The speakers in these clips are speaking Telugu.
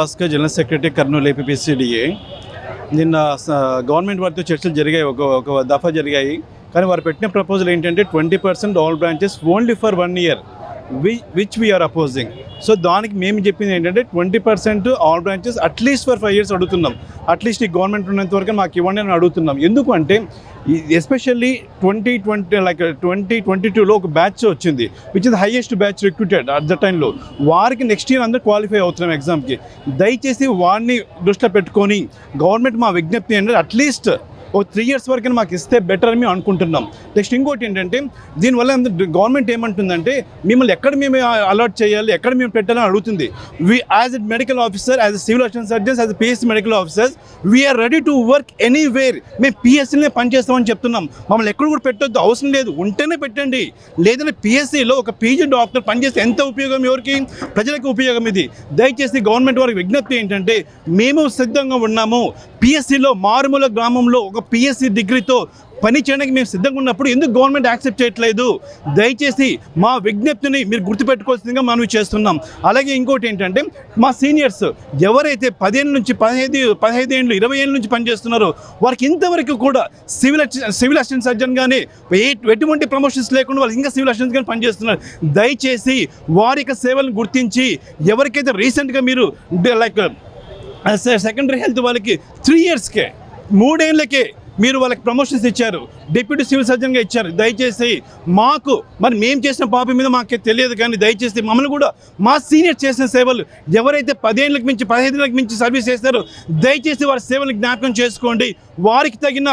భాస్కర్ జనరల్ సెక్రటరీ కర్నూలు ఏపీపీసీడీఏ నిన్న గవర్నమెంట్ వారితో చర్చలు జరిగాయి, ఒక దఫా జరిగాయి. కానీ వారు పెట్టిన ప్రపోజల్ ఏంటంటే 20% all branches only for 1 year, which we are opposing. So దానికి మేము చెప్పింది ఏంటంటే 20% all branches at least for 5 years అడుగుతున్నాం. అట్లీస్ట్ ఈ గవర్నమెంట్ ఉన్నంత వరకు మాకు ఇవ్వండి అని అడుగుతున్నాం. ఎందుకు అంటే ఎస్పెషల్లీ 2022లో ఒక బ్యాచ్ వచ్చింది, which is highest batch recruited at the టైంలో. వారికి నెక్స్ట్ ఇయర్ అందరూ క్వాలిఫై అవుతున్నాం ఎగ్జామ్కి. దయచేసి వారిని దృష్టిలో పెట్టుకొని గవర్నమెంట్ మా విజ్ఞప్తి ఏంటంటే అట్లీస్ట్ ఓ 3 years వరకు మాకు ఇస్తే బెటర్ అని మేము అనుకుంటున్నాం. నెక్స్ట్ ఇంకోటి ఏంటంటే దీనివల్ల గవర్నమెంట్ ఏమంటుందంటే మిమ్మల్ని ఎక్కడ మేము అలర్ట్ చేయాలి, ఎక్కడ మేము పెట్టాలని అడుగుతుంది. As a medical officer, as a civil assistant surgeons, as a PSC medical officers we are ready to work anywhere. మేము పిఎస్సీనే పనిచేస్తామని చెప్తున్నాం. మమ్మల్ని ఎక్కడ కూడా పెట్టొద్దు, అవసరం లేదు, ఉంటేనే పెట్టండి. లేదంటే పిఎస్సీలో ఒక పీజీ డాక్టర్ పనిచేస్తే ఎంత ఉపయోగం, ఎవరికి, ప్రజలకు ఉపయోగం. ఇది దయచేసి గవర్నమెంట్ వారికి విజ్ఞప్తి ఏంటంటే మేము సిద్ధంగా ఉన్నాము. పిఎస్సీలో మారుమూల గ్రామంలో ఒక పిఎస్సీ డిగ్రీతో పని చేయడానికి మేము సిద్ధంగా ఉన్నప్పుడు ఎందుకు గవర్నమెంట్ యాక్సెప్ట్ చేయట్లేదు? దయచేసి మా విజ్ఞప్తిని మీరు గుర్తుపెట్టుకోవాల్సిందిగా మనం చేస్తున్నాం. అలాగే ఇంకోటి ఏంటంటే మా సీనియర్స్ ఎవరైతే 10 ఏళ్ళ నుంచి 15 ఏళ్ళు 20 ఏళ్ళ నుంచి పనిచేస్తున్నారో వారికి ఇంతవరకు కూడా సివిల్ అసిస్టెంట్ సర్జన్ కానీ ఎటువంటి ప్రమోషన్స్ లేకుండా వాళ్ళు ఇంకా సివిల్ అసిస్టెంట్ కానీ పనిచేస్తున్నారు. దయచేసి వారి యొక్క సేవలను గుర్తించి ఎవరికైతే రీసెంట్గా మీరు లైక్ సెకండరీ హెల్త్ వాళ్ళకి 3 yearsకే 3 ఏళ్ళకే మీరు వాళ్ళకి ప్రమోషన్స్ ఇచ్చారు, డిప్యూటీ సివిల్ సర్జన్గా ఇచ్చారు. దయచేసి మాకు మరి మేము చేసిన పాపం మీద మాకే తెలియదు, కానీ దయచేసి మమ్మల్ని కూడా మా సీనియర్ చేసిన సేవలు ఎవరైతే 10 ఏళ్ళకి మించి 15 ఏళ్ళకి మించి సర్వీస్ చేస్తారో దయచేసి వారి సేవలు జ్ఞాపకం చేసుకోండి. వారికి తగిన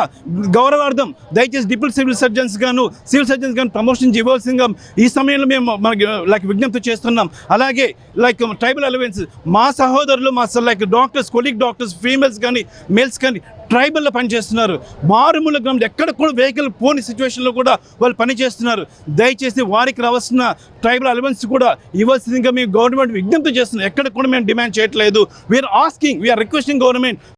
గౌరవార్థం దయచేసి డిప్యూటీ సివిల్ సర్జన్స్ గాను సివిల్ సర్జన్స్ గాను ప్రమోషన్స్ ఇవ్వాల్సిందిగా ఈ సమయంలో మేము మనకి లైక్ విజ్ఞప్తి చేస్తున్నాం. అలాగే లైక్ ట్రైబల్ అలవెన్స్ మా సహోదరులు మా like doctors, colleague doctors, females కానీ మేల్స్ కానీ ట్రైబల్లో పనిచేస్తున్నారు. మారుమూల గ్రామంలో ఎక్కడ కూడా వెహికల్ పోని సిచ్యువేషన్లో కూడా వాళ్ళు పనిచేస్తున్నారు. దయచేసి వారికి రావాల్సిన ట్రైబల్ అలవెన్స్ కూడా ఇవ్వాల్సిందిగా మేము గవర్నమెంట్ విజ్ఞప్తి చేస్తున్నాం. ఎక్కడ కూడా మేము డిమాండ్ చేయట్లేదు. We are requesting government